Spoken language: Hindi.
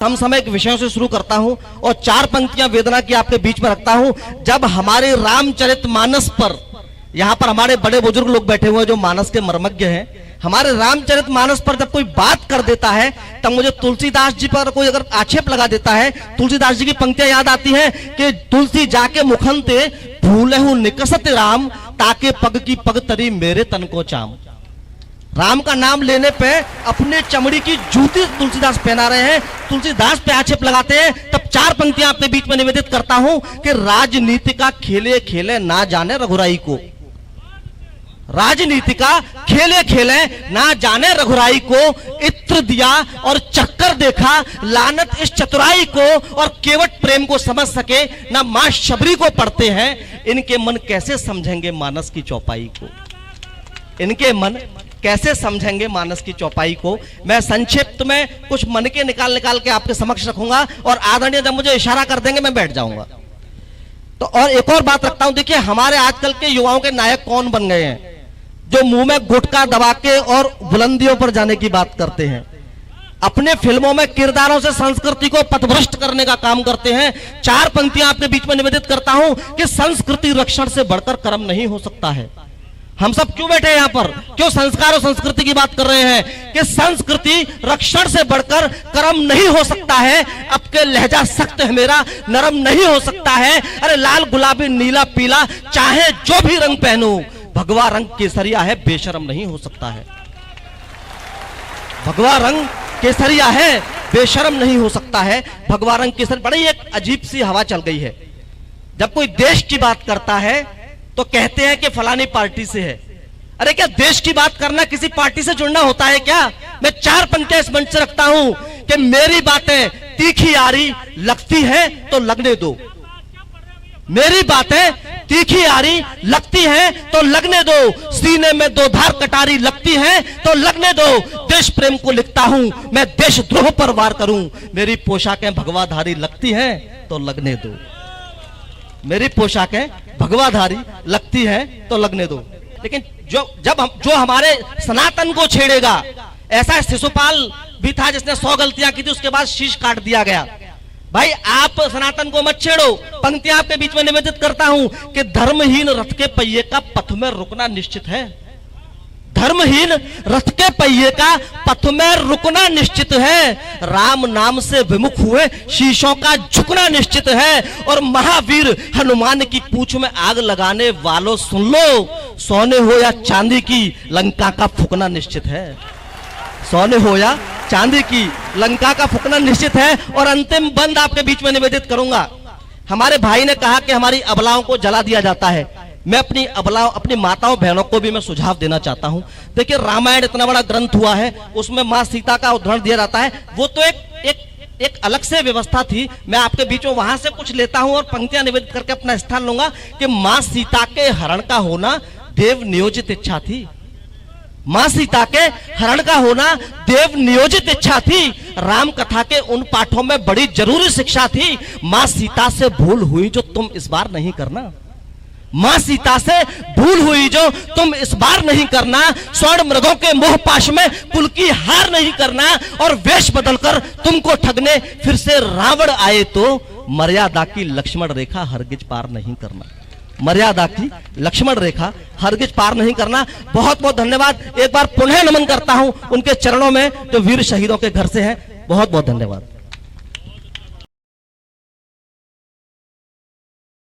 समसामयिक विषयों से शुरू करता हूं और 4 पंक्तियां वेदना की आपके बीच में रखता हूं। जब हमारे रामचरितमानस पर, यहां पर हमारे बड़े बुजुर्ग लोग बैठे हुए हैं जो मानस के मर्मज्ञ हैं, हमारे रामचरितमानस पर जब कोई बात कर देता है तब मुझे तुलसीदास जी पर कोई अगर आक्षेप लगा देता है, तुलसीदास जी की पंक्तियां याद आती हैं कि तुलसी जाके मुखंते भूलहु निकसत राम, ताके पग की पग तरी मेरे तन को चाम। राम का नाम लेने पे अपने चमड़ी की जूती तुलसीदास पहना रहे हैं, तुलसीदास पे आक्षेप लगाते हैं। तब 4 पंक्तियां आपके बीच में निवेदित करता हूं कि राजनीति का खेले खेले ना जाने रघुराई को, राजनीति का खेले खेले ना जाने रघुराई को, इत्र दिया और चक्कर देखा लानत इस चतुराई को, और केवट प्रेम को समझ सके ना मां शबरी को पढ़ते हैं, इनके मन कैसे समझेंगे मानस की चौपाई को, इनके मन कैसे समझेंगे मानस की चौपाई को। मैं संक्षिप्त में कुछ मन के निकाल के आपके समक्ष रखूंगा और आदरणीय जब मुझे इशारा कर देंगे मैं बैठ जाऊंगा। तो और एक और बात रखता हूं, देखिए हमारे आजकल के युवाओं के नायक कौन बन गए हैं, जो मुंह में गुटखा दबा के और बुलंदियों पर जाने की बात करते हैं, अपने फिल्मों में किरदारों से संस्कृति को पथभ्रष्ट करने का काम करते हैं। 4 पंक्तियां आपके बीच में निवेदित करता हूं कि संस्कृति रक्षण से बढ़कर कर्म नहीं हो सकता है। हम सब क्यों बैठे हैं यहां पर, क्यों संस्कार और संस्कृति की बात कर रहे हैं कि संस्कृति रक्षण से बढ़कर कर्म नहीं हो सकता है। अब के लहजा सख्त है मेरा, नरम नहीं हो सकता है। अरे लाल गुलाबी नीला पीला चाहे जो भी रंग पहनो, भगवा रंग केसरिया है बेशरम नहीं हो सकता है। भगवा रंग केसरिया है बेशरम नहीं हो सकता है। भगवा रंग केसरी, बड़ी एक अजीब सी हवा चल गई है। जब कोई देश की बात करता है तो कहते हैं कि फलानी पार्टी से है। अरे क्या देश की बात करना किसी पार्टी से जुड़ना होता है क्या? मैं 4 पंक्तियां इस मंच से रखता हूं कि मेरी बातें तीखी यारी लगती है तो लगने दो, मेरी बातें तीखी यारी लगती है तो लगने दो, सीने में 2 धार कटारी लगती है तो लगने दो। देश प्रेम को लिखता हूं मैं, देशद्रोह पर वार करूं, मेरी पोशाकें भगवाधारी लगती हैं तो लगने दो, मेरी पोशाकें भगवाधारी लगती है तो लगने दो। लेकिन जो हमारे सनातन को छेड़ेगा, ऐसा शिशुपाल भी था जिसने 100 गलतियां की थी, उसके बाद शीश काट दिया गया। भाई आप सनातन को मत छेड़ो। पंक्तियां आपके बीच में निवेदित करता हूं कि धर्महीन रथ के पहिए का पथ में रुकना निश्चित है, धर्महीन रथ के पहिए का पथ में रुकना निश्चित है। राम नाम से विमुख हुए शीशों का झुकना निश्चित है। और महावीर हनुमान की पूंछ में आग लगाने वालों सुन लो, सोने हो या चांदी की लंका का फूकना निश्चित है, सोने हो या चांदी की लंका का फूकना निश्चित है। और अंतिम बंद आपके बीच में निवेदित करूंगा। हमारे भाई ने कहा कि हमारी अबलाओं को जला दिया जाता है। मैं अपनी माताओं बहनों को भी मैं सुझाव देना चाहता हूं। देखिए रामायण इतना बड़ा ग्रंथ हुआ है, उसमें मां सीता का उदाहरण दिया जाता है, वो तो एक अलग से व्यवस्था थी। मैं आपके बीच में वहां से कुछ लेता हूं और पंक्तियां निवेदित करके अपना स्थान लूंगा कि मां सीता के हरण का होना देव नियोजित इच्छा थी, मां सीता के हरण का होना देव नियोजित इच्छा थी। राम कथा के उन पाठों में बड़ी जरूरी शिक्षा थी। मां सीता से भूल हुई जो तुम इस बार नहीं करना, मां सीता से भूल हुई जो तुम इस बार नहीं करना। स्वर्ण मृगों के मोह पाश में कुल की हार नहीं करना। और वेश बदलकर तुमको ठगने फिर से रावण आए तो मर्यादा की लक्ष्मण रेखा हरगिज पार नहीं करना, मर्यादा की लक्ष्मण रेखा हरगिज पार नहीं करना। बहुत बहुत धन्यवाद। एक बार पुनः नमन करता हूं उनके चरणों में जो वीर शहीदों के घर से हैं। बहुत बहुत धन्यवाद।